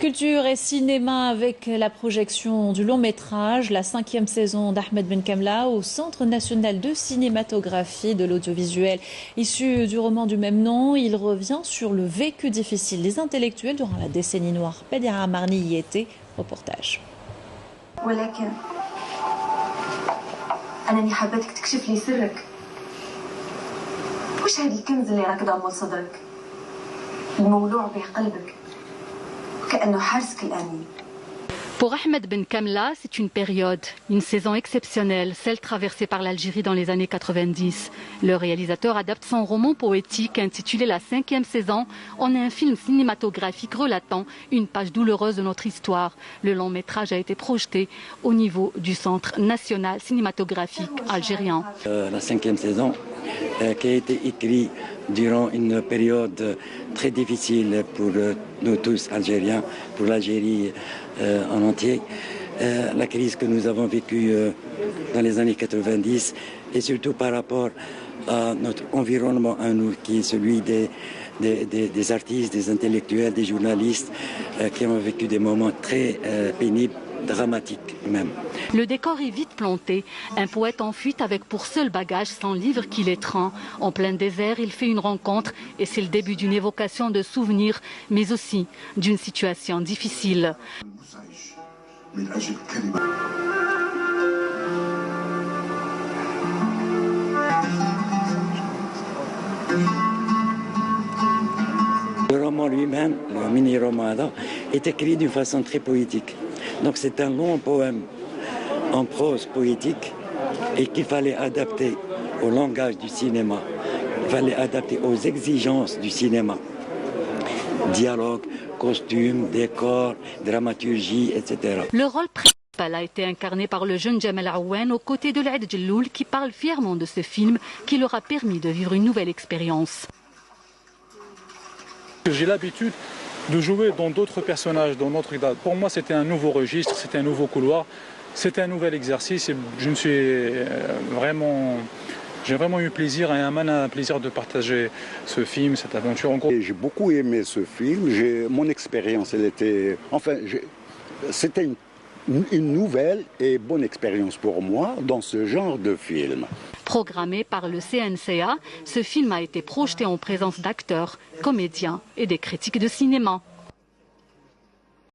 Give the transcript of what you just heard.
Culture et cinéma avec la projection du long métrage, la 5e saison d'Ahmed Ben Kamla au Centre national de cinématographie de l'audiovisuel. Issu du roman du même nom, il revient sur le vécu difficile des intellectuels durant la décennie noire. Bedia Amarni y était, reportage. أنني حبيتك تكشف لي سرك. وش هذا الكنز اللي راك ضامه لصدرك؟ المولوع به قلبك كأنه حارسك الآمين. Pour Ahmed Ben Kamla, c'est une période, une saison exceptionnelle, celle traversée par l'Algérie dans les années 90. Le réalisateur adapte son roman poétique intitulé La 5e saison en un film cinématographique relatant une page douloureuse de notre histoire. Le long métrage a été projeté au niveau du Centre national cinématographique algérien. La 5e saison qui a été écrite durant une période très difficile pour nous tous Algériens, pour l'Algérie en entier. La crise que nous avons vécue dans les années 90 et surtout par rapport à notre environnement à nous, qui est celui des artistes, des intellectuels, des journalistes qui ont vécu des moments très pénibles, dramatiques même. Le décor est vite planté. Un poète en fuite avec pour seul bagage son livre qui l'étreint. En plein désert, il fait une rencontre et c'est le début d'une évocation de souvenirs, mais aussi d'une situation difficile. Le roman lui-même, le mini-roman, est écrit d'une façon très poétique. Donc c'est un long poème en prose poétique et qu'il fallait adapter au langage du cinéma. Il fallait adapter aux exigences du cinéma. Dialogue, costumes, décors, dramaturgie, etc. Le rôle principal a été incarné par le jeune Jamal Aouane aux côtés de Laïd Djelloul qui parle fièrement de ce film qui leur a permis de vivre une nouvelle expérience. J'ai l'habitude de jouer dans d'autres personnages, dans notre idée. Pour moi, c'était un nouveau registre, c'était un nouveau couloir, c'était un nouvel exercice et je me suis j'ai vraiment eu plaisir et un plaisir de partager ce film, cette aventure. J'ai beaucoup aimé ce film. Mon expérience, c'était une nouvelle et bonne expérience pour moi dans ce genre de film. Programmé par le CNCA, ce film a été projeté en présence d'acteurs, comédiens et des critiques de cinéma.